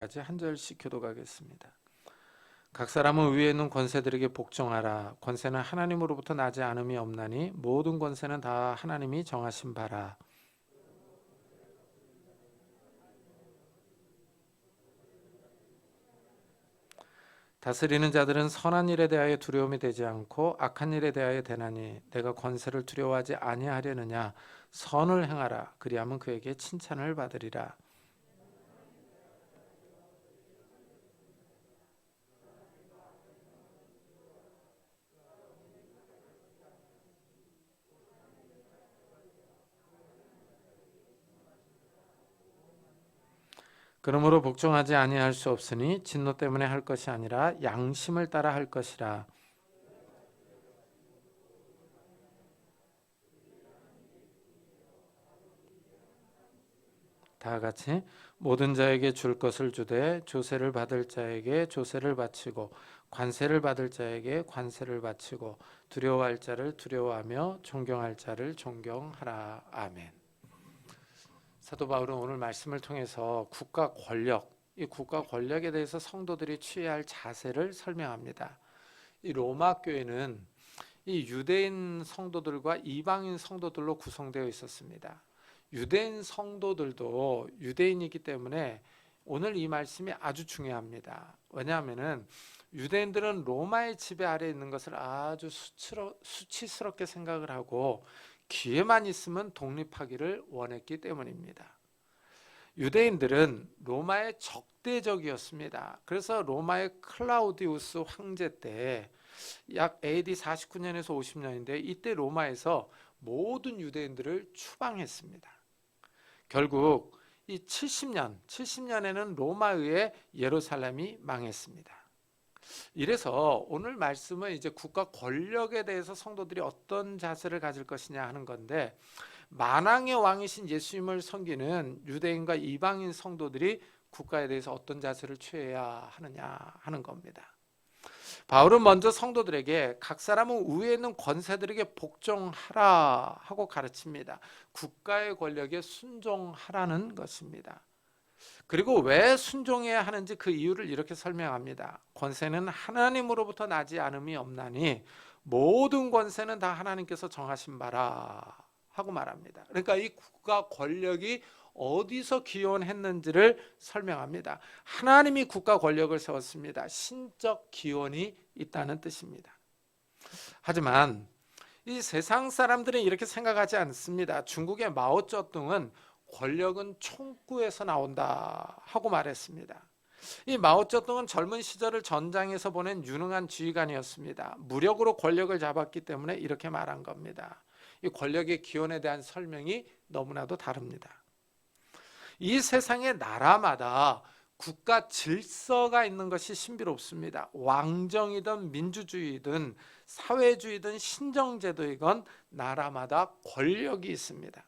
까지 한 절씩 교독하겠습니다. 각 사람은 위에 있는 권세들에게 복종하라. 권세는 하나님으로부터 나지 않음이 없나니 모든 권세는 다 하나님이 정하신 바라. 다스리는 자들은 선한 일에 대하여 두려움이 되지 않고 악한 일에 대하여 되나니 내가 권세를 두려워하지 아니하려느냐. 선을 행하라. 그리하면 그에게 칭찬을 받으리라. 그러므로 복종하지 아니할 수 없으니 진노 때문에 할 것이 아니라 양심을 따라 할 것이라. 다 같이 모든 자에게 줄 것을 주되 조세를 받을 자에게 조세를 바치고 관세를 받을 자에게 관세를 바치고 두려워할 자를 두려워하며 존경할 자를 존경하라. 아멘. 사도 바울은 오늘 말씀을 통해서 국가 권력, 이 국가 권력에 대해서 성도들이 취해야 할 자세를 설명합니다. 이 로마 교회는 이 유대인 성도들과 이방인 성도들로 구성되어 있었습니다. 유대인 성도들도 유대인이기 때문에 오늘 이 말씀이 아주 중요합니다. 왜냐하면 유대인들은 로마의 지배 아래에 있는 것을 아주 수치스럽게 생각을 하고 기회만 있으면 독립하기를 원했기 때문입니다. 유대인들은 로마의 적대적이었습니다. 그래서 로마의 클라우디우스 황제 때 약 AD 49년에서 50년인데 이때 로마에서 모든 유대인들을 추방했습니다. 결국 이 70년에는 로마에 의해 예루살렘이 망했습니다. 이래서 오늘 말씀은 이제 국가 권력에 대해서 성도들이 어떤 자세를 가질 것이냐 하는 건데, 만왕의 왕이신 예수님을 섬기는 유대인과 이방인 성도들이 국가에 대해서 어떤 자세를 취해야 하느냐 하는 겁니다. 바울은 먼저 성도들에게 각 사람은 위에 있는 권세들에게 복종하라 하고 가르칩니다. 국가의 권력에 순종하라는 것입니다. 그리고 왜 순종해야 하는지 그 이유를 이렇게 설명합니다. 권세는 하나님으로부터 나지 않음이 없나니 모든 권세는 다 하나님께서 정하신 바라 하고 말합니다. 그러니까 이 국가 권력이 어디서 기원했는지를 설명합니다. 하나님이 국가 권력을 세웠습니다. 신적 기원이 있다는 뜻입니다. 하지만 이 세상 사람들은 이렇게 생각하지 않습니다. 중국의 마오쩌둥은 권력은 총구에서 나온다 하고 말했습니다. 이 마오쩌둥은 젊은 시절을 전장에서 보낸 유능한 지휘관이었습니다. 무력으로 권력을 잡았기 때문에 이렇게 말한 겁니다. 이 권력의 기원에 대한 설명이 너무나도 다릅니다. 이 세상의 나라마다 국가 질서가 있는 것이 신비롭습니다. 왕정이든 민주주의든 사회주의든 신정제도이건 나라마다 권력이 있습니다.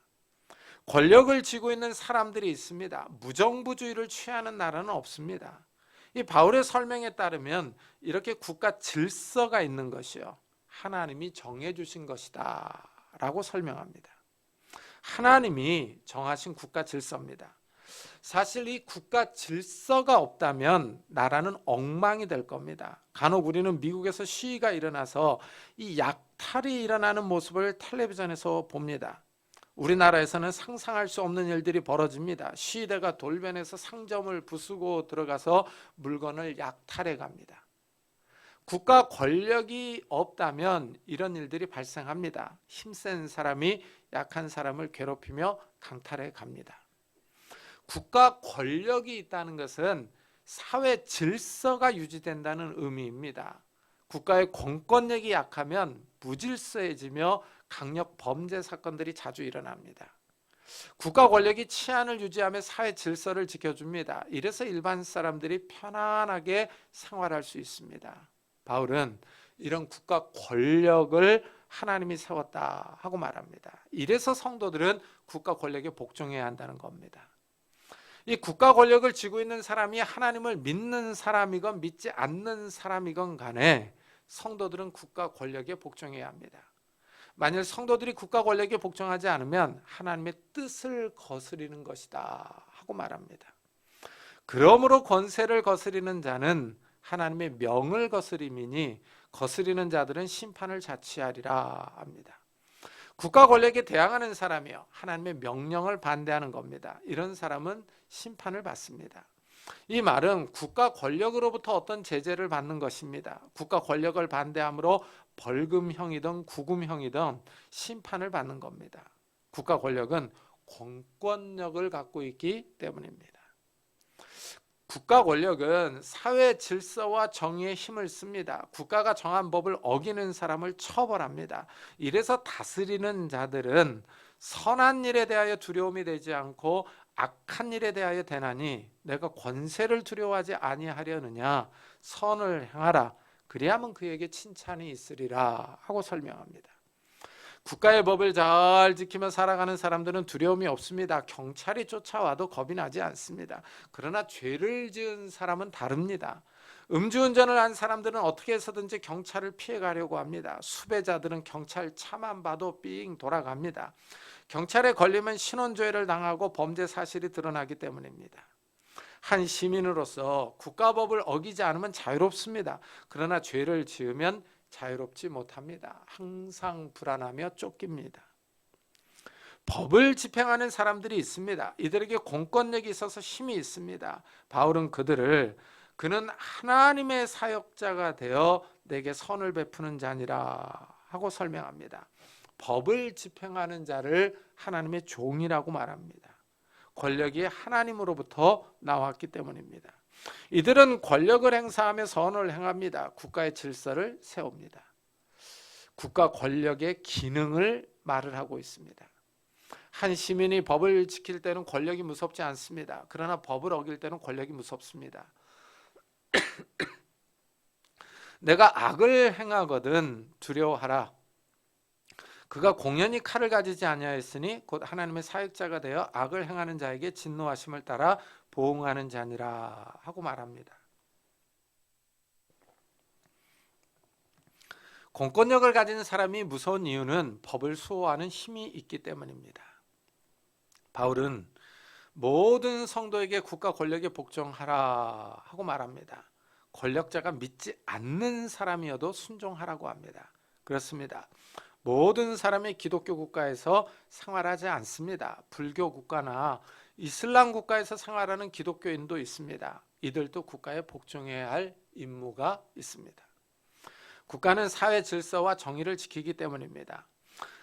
권력을 쥐고 있는 사람들이 있습니다. 무정부주의를 취하는 나라는 없습니다. 이 바울의 설명에 따르면 이렇게 국가 질서가 있는 것이요, 하나님이 정해주신 것이다 라고 설명합니다. 하나님이 정하신 국가 질서입니다. 사실 이 국가 질서가 없다면 나라는 엉망이 될 겁니다. 간혹 우리는 미국에서 시위가 일어나서 이 약탈이 일어나는 모습을 텔레비전에서 봅니다. 우리나라에서는 상상할 수 없는 일들이 벌어집니다. 시위대가 돌변해서 상점을 부수고 들어가서 물건을 약탈해 갑니다. 국가 권력이 없다면 이런 일들이 발생합니다. 힘센 사람이 약한 사람을 괴롭히며 강탈해 갑니다. 국가 권력이 있다는 것은 사회 질서가 유지된다는 의미입니다. 국가의 공권력이 약하면 무질서해지며 강력 범죄 사건들이 자주 일어납니다. 국가 권력이 치안을 유지하며 사회 질서를 지켜줍니다. 이래서 일반 사람들이 편안하게 생활할 수 있습니다. 바울은 이런 국가 권력을 하나님이 세웠다 하고 말합니다. 이래서 성도들은 국가 권력에 복종해야 한다는 겁니다. 이 국가 권력을 쥐고 있는 사람이 하나님을 믿는 사람이건 믿지 않는 사람이건 간에 성도들은 국가 권력에 복종해야 합니다. 만일 성도들이 국가 권력에 복종하지 않으면 하나님의 뜻을 거스리는 것이다 하고 말합니다. 그러므로 권세를 거스리는 자는 하나님의 명을 거스림이니 거스리는 자들은 심판을 자취하리라 합니다. 국가 권력에 대항하는 사람이요, 하나님의 명령을 반대하는 겁니다. 이런 사람은 심판을 받습니다. 이 말은 국가 권력으로부터 어떤 제재를 받는 것입니다. 국가 권력을 반대함으로 벌금형이든 구금형이든 심판을 받는 겁니다. 국가 권력은 공권력을 갖고 있기 때문입니다. 국가 권력은 사회 질서와 정의에 힘을 씁니다. 국가가 정한 법을 어기는 사람을 처벌합니다. 이래서 다스리는 자들은 선한 일에 대하여 두려움이 되지 않고 악한 일에 대하여 대나니 내가 권세를 두려워하지 아니하려느냐, 선을 행하라, 그리하면 그에게 칭찬이 있으리라 하고 설명합니다. 국가의 법을 잘 지키며 살아가는 사람들은 두려움이 없습니다. 경찰이 쫓아와도 겁이 나지 않습니다. 그러나 죄를 지은 사람은 다릅니다. 음주운전을 한 사람들은 어떻게 해서든지 경찰을 피해가려고 합니다. 수배자들은 경찰 차만 봐도 삥 돌아갑니다. 경찰에 걸리면 신원조회를 당하고 범죄 사실이 드러나기 때문입니다. 한 시민으로서 국가법을 어기지 않으면 자유롭습니다. 그러나 죄를 지으면 자유롭지 못합니다. 항상 불안하며 쫓깁니다. 법을 집행하는 사람들이 있습니다. 이들에게 공권력이 있어서 힘이 있습니다. 바울은 그는 하나님의 사역자가 되어 내게 선을 베푸는 자니라 하고 설명합니다. 법을 집행하는 자를 하나님의 종이라고 말합니다. 권력이 하나님으로부터 나왔기 때문입니다. 이들은 권력을 행사하며 선을 행합니다. 국가의 질서를 세웁니다. 국가 권력의 기능을 말을 하고 있습니다. 한 시민이 법을 지킬 때는 권력이 무섭지 않습니다. 그러나 법을 어길 때는 권력이 무섭습니다. 내가 악을 행하거든 두려워하라. 그가 공연히 칼을 가지지 아니하였으니 곧 하나님의 사역자가 되어 악을 행하는 자에게 진노하심을 따라 보응하는 자니라 하고 말합니다. 공권력을 가진 사람이 무서운 이유는 법을 수호하는 힘이 있기 때문입니다. 바울은 모든 성도에게 국가 권력에 복종하라 하고 말합니다. 권력자가 믿지 않는 사람이어도 순종하라고 합니다. 그렇습니다. 모든 사람이 기독교 국가에서 생활하지 않습니다. 불교 국가나 이슬람 국가에서 생활하는 기독교인도 있습니다. 이들도 국가에 복종해야 할 임무가 있습니다. 국가는 사회 질서와 정의를 지키기 때문입니다.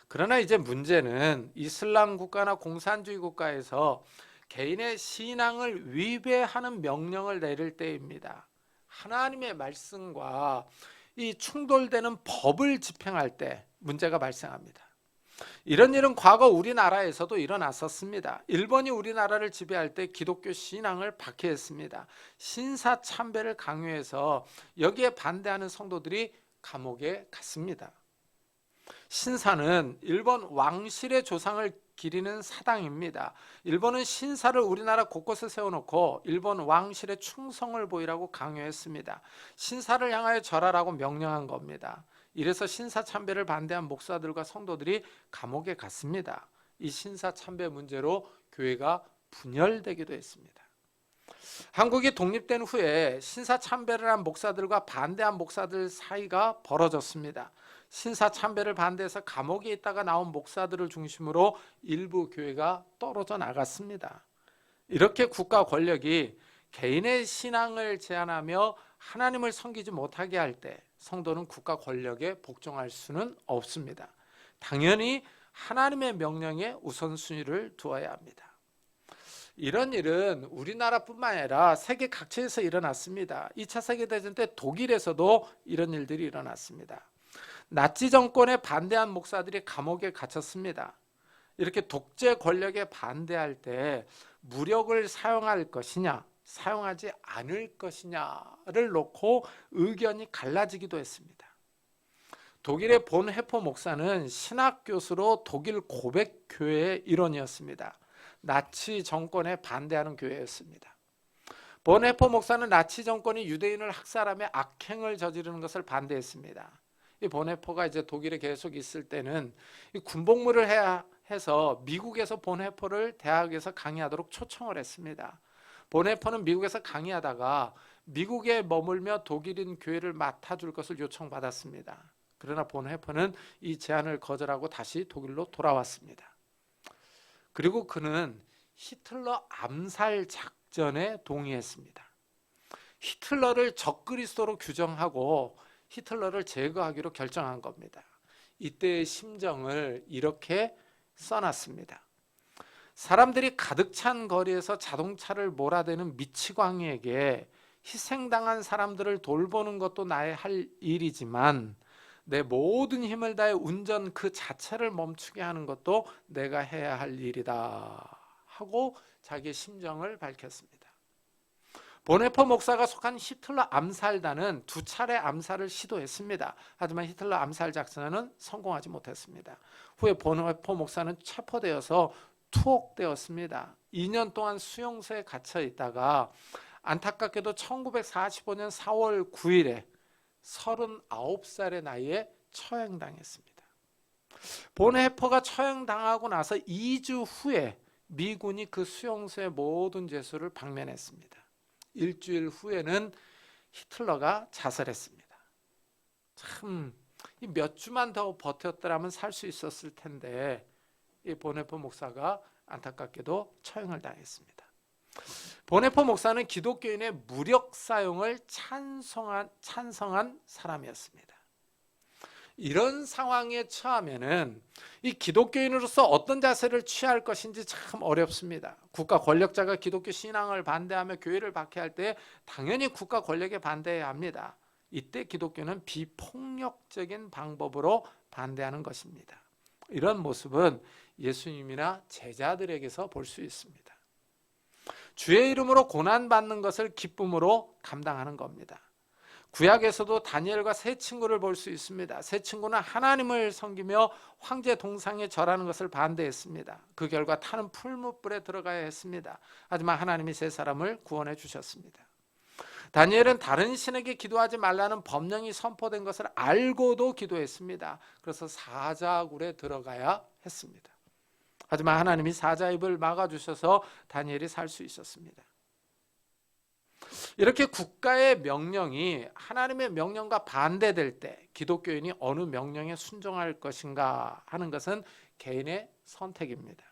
그러나 이제 문제는 이슬람 국가나 공산주의 국가에서 개인의 신앙을 위배하는 명령을 내릴 때입니다. 하나님의 말씀과 이 충돌되는 법을 집행할 때 문제가 발생합니다. 이런 일은 과거 우리나라에서도 일어났었습니다. 일본이 우리나라를 지배할 때 기독교 신앙을 박해했습니다. 신사참배를 강요해서 여기에 반대하는 성도들이 감옥에 갔습니다. 신사는 일본 왕실의 조상을 기리는 사당입니다. 일본은 신사를 우리나라 곳곳에 세워놓고 일본 왕실의 충성을 보이라고 강요했습니다. 신사를 향하여 절하라고 명령한 겁니다. 이래서 신사참배를 반대한 목사들과 성도들이 감옥에 갔습니다. 이 신사참배 문제로 교회가 분열되기도 했습니다. 한국이 독립된 후에 신사참배를 한 목사들과 반대한 목사들 사이가 벌어졌습니다. 신사참배를 반대해서 감옥에 있다가 나온 목사들을 중심으로 일부 교회가 떨어져 나갔습니다. 이렇게 국가 권력이 개인의 신앙을 제한하며 하나님을 섬기지 못하게 할 때 성도는 국가 권력에 복종할 수는 없습니다. 당연히 하나님의 명령에 우선순위를 두어야 합니다. 이런 일은 우리나라뿐만 아니라 세계 각지에서 일어났습니다. 2차 세계대전 때 독일에서도 이런 일들이 일어났습니다. 나치 정권에 반대한 목사들이 감옥에 갇혔습니다. 이렇게 독재 권력에 반대할 때 무력을 사용할 것이냐, 사용하지 않을 것이냐를 놓고 의견이 갈라지기도 했습니다. 독일의 본헤퍼 목사는 신학 교수로 독일 고백 교회의 일원이었습니다. 나치 정권에 반대하는 교회였습니다. 본헤퍼 목사는 나치 정권이 유대인을 학살하며 악행을 저지르는 것을 반대했습니다. 이 본헤퍼가 이제 독일에 계속 있을 때는 이 군복무를 해서 미국에서 본헤퍼를 대학에서 강의하도록 초청을 했습니다. 보네퍼는 미국에서 강의하다가 미국에 머물며 독일인 교회를 맡아줄 것을 요청받았습니다. 그러나 보네퍼는 이 제안을 거절하고 다시 독일로 돌아왔습니다. 그리고 그는 히틀러 암살 작전에 동의했습니다. 히틀러를 적그리스도로 규정하고 히틀러를 제거하기로 결정한 겁니다. 이때의 심정을 이렇게 써놨습니다. 사람들이 가득 찬 거리에서 자동차를 몰아대는 미치광이에게 희생당한 사람들을 돌보는 것도 나의 할 일이지만 내 모든 힘을 다해 운전 그 자체를 멈추게 하는 것도 내가 해야 할 일이다 하고 자기의 심정을 밝혔습니다. 보네퍼 목사가 속한 히틀러 암살단은 2차례 암살을 시도했습니다. 하지만 히틀러 암살 작전은 성공하지 못했습니다. 후에 보네퍼 목사는 체포되어서 투옥되었습니다. 2년 동안 수용소에 갇혀 있다가 안타깝게도 1945년 4월 9일에 39살의 나이에 처형당했습니다. 보네퍼가 처형당하고 나서 2주 후에 미군이 그 수용소의 모든 죄수를 방면했습니다. 일주일 후에는 히틀러가 자살했습니다. 참, 몇 주만 더 버텼더라면 살 수 있었을 텐데 이 보네퍼 목사가 안타깝게도 처형을 당했습니다. 보네퍼 목사는 기독교인의 무력 사용을 찬성한 사람이었습니다. 이런 상황에 처하면은 이 기독교인으로서 어떤 자세를 취할 것인지 참 어렵습니다. 국가 권력자가 기독교 신앙을 반대하며 교회를 박해할 때 당연히 국가 권력에 반대해야 합니다. 이때 기독교는 비폭력적인 방법으로 반대하는 것입니다. 이런 모습은 예수님이나 제자들에게서 볼 수 있습니다. 주의 이름으로 고난받는 것을 기쁨으로 감당하는 겁니다. 구약에서도 다니엘과 세 친구를 볼 수 있습니다. 세 친구는 하나님을 섬기며 황제 동상에 절하는 것을 반대했습니다. 그 결과 타는 풀무불에 들어가야 했습니다. 하지만 하나님이 세 사람을 구원해 주셨습니다. 다니엘은 다른 신에게 기도하지 말라는 법령이 선포된 것을 알고도 기도했습니다. 그래서 사자굴에 들어가야 했습니다. 하지만 하나님이 사자 입을 막아주셔서 다니엘이 살 수 있었습니다. 이렇게 국가의 명령이 하나님의 명령과 반대될 때 기독교인이 어느 명령에 순종할 것인가 하는 것은 개인의 선택입니다.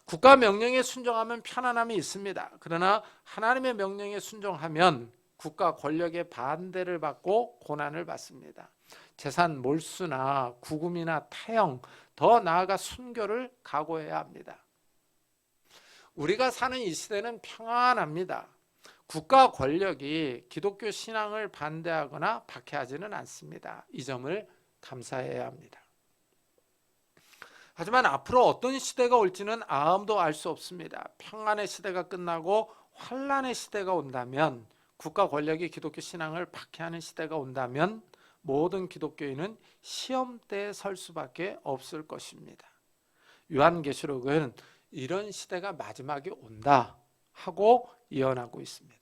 국가 명령에 순종하면 편안함이 있습니다. 그러나 하나님의 명령에 순종하면 국가 권력의 반대를 받고 고난을 받습니다. 재산 몰수나 구금이나 타형, 더 나아가 순교를 각오해야 합니다. 우리가 사는 이 시대는 평안합니다. 국가 권력이 기독교 신앙을 반대하거나 박해하지는 않습니다. 이 점을 감사해야 합니다. 하지만 앞으로 어떤 시대가 올지는 아무도 알 수 없습니다. 평안의 시대가 끝나고 환란의 시대가 온다면, 국가 권력이 기독교 신앙을 박해하는 시대가 온다면 모든 기독교인은 시험대에 설 수밖에 없을 것입니다. 요한계시록은 이런 시대가 마지막에 온다 하고 예언하고 있습니다.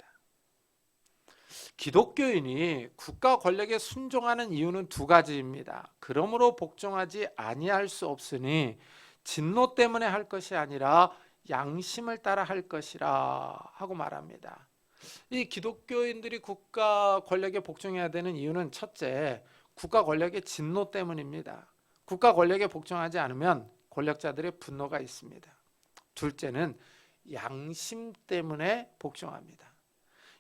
기독교인이 국가 권력에 순종하는 이유는 두 가지입니다. 그러므로 복종하지 아니할 수 없으니 진노 때문에 할 것이 아니라 양심을 따라 할 것이라 하고 말합니다. 이 기독교인들이 국가 권력에 복종해야 되는 이유는 첫째, 국가 권력의 진노 때문입니다. 국가 권력에 복종하지 않으면 권력자들의 분노가 있습니다. 둘째는 양심 때문에 복종합니다.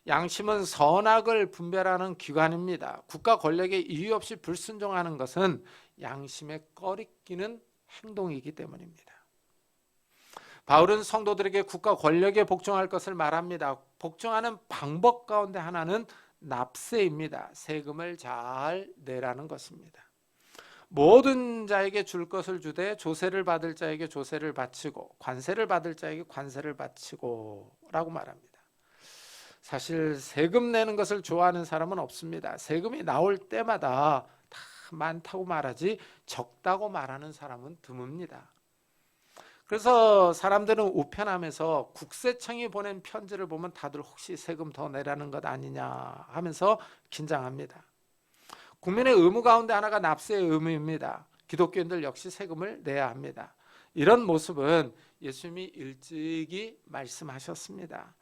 양심은 선악을 분별하는 기관입니다. 국가 권력에 이유 없이 불순종하는 것은 양심에 꺼리끼는 행동이기 때문입니다. 바울은 성도들에게 국가 권력에 복종할 것을 말합니다. 복종하는 방법 가운데 하나는 납세입니다. 세금을 잘 내라는 것입니다. 모든 자에게 줄 것을 주되 조세를 받을 자에게 조세를 바치고 관세를 받을 자에게 관세를 바치고 라고 말합니다. 사실 세금 내는 것을 좋아하는 사람은 없습니다. 세금이 나올 때마다 다 많다고 말하지 적다고 말하는 사람은 드뭅니다. 그래서 사람들은 우편함에서 국세청이 보낸 편지를 보면 다들 혹시 세금 더 내라는 것 아니냐 하면서 긴장합니다. 국민의 의무 가운데 하나가 납세의 의무입니다. 기독교인들 역시 세금을 내야 합니다. 이런 모습은 예수님이 일찍이 말씀하셨습니다.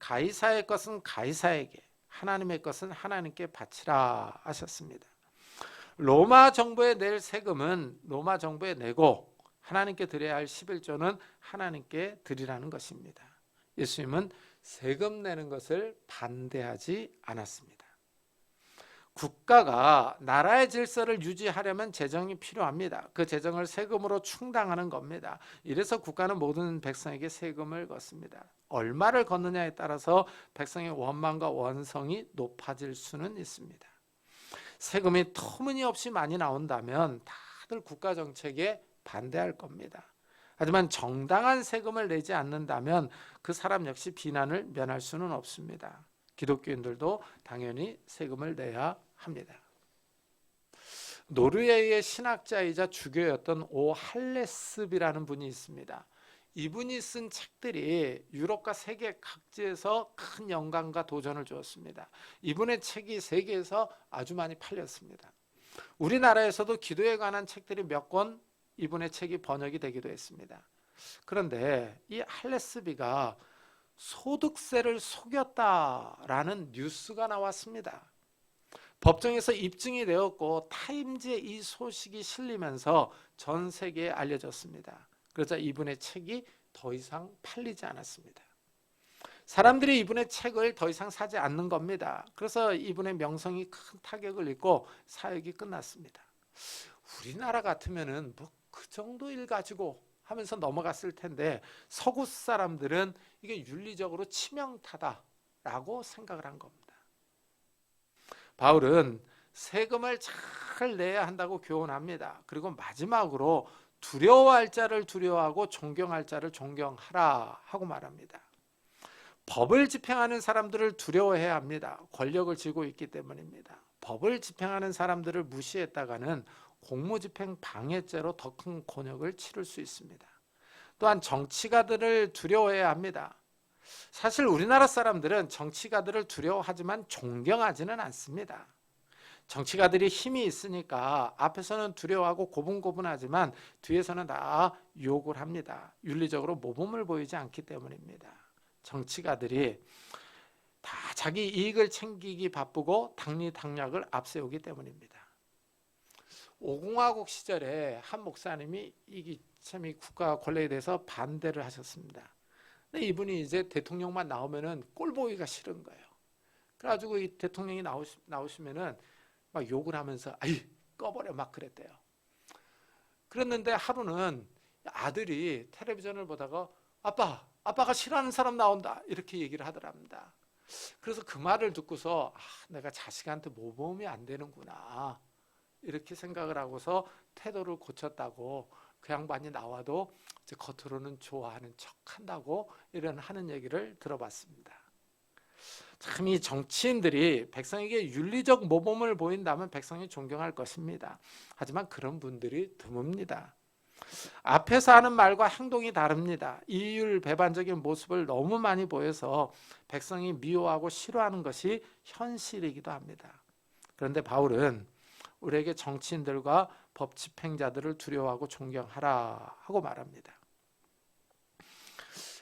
가이사의 것은 가이사에게, 하나님의 것은 하나님께 바치라 하셨습니다. 로마 정부에 낼 세금은 로마 정부에 내고 하나님께 드려야 할 11조는 하나님께 드리라는 것입니다. 예수님은 세금 내는 것을 반대하지 않았습니다. 국가가 나라의 질서를 유지하려면 재정이 필요합니다. 그 재정을 세금으로 충당하는 겁니다. 이래서 국가는 모든 백성에게 세금을 걷습니다. 얼마를 걷느냐에 따라서 백성의 원망과 원성이 높아질 수는 있습니다. 세금이 터무니없이 많이 나온다면 다들 국가 정책에 반대할 겁니다. 하지만 정당한 세금을 내지 않는다면 그 사람 역시 비난을 면할 수는 없습니다. 기독교인들도 당연히 세금을 내야 합니다. 노르웨이의 신학자이자 주교였던 오 할레스비라는 분이 있습니다. 이분이 쓴 책들이 유럽과 세계 각지에서 큰 영감과 도전을 주었습니다. 이분의 책이 세계에서 아주 많이 팔렸습니다. 우리나라에서도 기도에 관한 책들이 몇 권 이분의 책이 번역이 되기도 했습니다. 그런데 이 할레스비가 소득세를 속였다라는 뉴스가 나왔습니다. 법정에서 입증이 되었고 타임즈에 이 소식이 실리면서 전 세계에 알려졌습니다. 그러자 이분의 책이 더 이상 팔리지 않았습니다. 사람들이 이분의 책을 더 이상 사지 않는 겁니다. 그래서 이분의 명성이 큰 타격을 입고 사역이 끝났습니다. 우리나라 같으면은 뭐 그 정도 일 가지고 하면서 넘어갔을 텐데 서구 사람들은 이게 윤리적으로 치명타다라고 생각을 한 겁니다. 바울은 세금을 잘 내야 한다고 교훈합니다. 그리고 마지막으로 두려워할 자를 두려워하고 존경할 자를 존경하라 하고 말합니다. 법을 집행하는 사람들을 두려워해야 합니다. 권력을 쥐고 있기 때문입니다. 법을 집행하는 사람들을 무시했다가는 공무집행 방해죄로 더 큰 곤욕을 치를 수 있습니다. 또한 정치가들을 두려워해야 합니다. 사실 우리나라 사람들은 정치가들을 두려워하지만 존경하지는 않습니다. 정치가들이 힘이 있으니까 앞에서는 두려워하고 고분고분하지만 뒤에서는 다 욕을 합니다. 윤리적으로 모범을 보이지 않기 때문입니다. 정치가들이 다 자기 이익을 챙기기 바쁘고 당리당략을 앞세우기 때문입니다. 오공화국 시절에 한 목사님이 이 국가 권력에 대해서 반대를 하셨습니다. 근데 이분이 이제 대통령만 나오면은 꼴 보기가 싫은 거예요. 그래가지고 이 대통령이 나오시면은 막 욕을 하면서 아이 꺼버려 막 그랬대요. 그랬는데 하루는 아들이 텔레비전을 보다가 아빠가 싫어하는 사람 나온다 이렇게 얘기를 하더랍니다. 그래서 그 말을 듣고서 내가 자식한테 모범이 안 되는구나 이렇게 생각을 하고서 태도를 고쳤다고 그 양반이 나와도 이제 겉으로는 좋아하는 척한다고 이런 하는 얘기를 들어봤습니다. 참 이 정치인들이 백성에게 윤리적 모범을 보인다면 백성이 존경할 것입니다. 하지만 그런 분들이 드뭅니다. 앞에서 하는 말과 행동이 다릅니다. 이율배반적인 모습을 너무 많이 보여서 백성이 미워하고 싫어하는 것이 현실이기도 합니다. 그런데 바울은 우리에게 정치인들과 법 집행자들을 두려워하고 존경하라 하고 말합니다.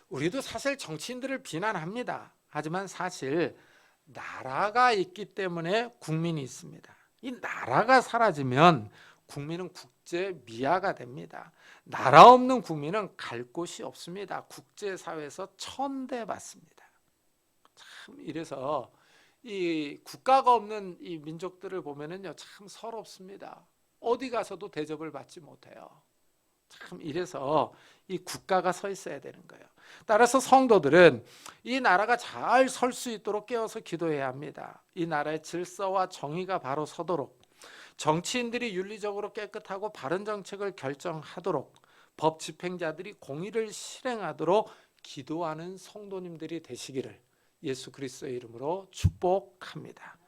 우리도 사실 정치인들을 비난합니다. 하지만 사실 나라가 있기 때문에 국민이 있습니다. 이 나라가 사라지면 국민은 국제 미아가 됩니다. 나라 없는 국민은 갈 곳이 없습니다. 국제사회에서 천대받습니다. 참 이래서 이 국가가 없는 이 민족들을 보면은요 참 서럽습니다. 어디 가서도 대접을 받지 못해요. 참 이래서 이 국가가 서 있어야 되는 거예요. 따라서 성도들은 이 나라가 잘 설 수 있도록 깨어서 기도해야 합니다. 이 나라의 질서와 정의가 바로 서도록, 정치인들이 윤리적으로 깨끗하고 바른 정책을 결정하도록, 법 집행자들이 공의를 실행하도록 기도하는 성도님들이 되시기를 예수 그리스도의 이름으로 축복합니다.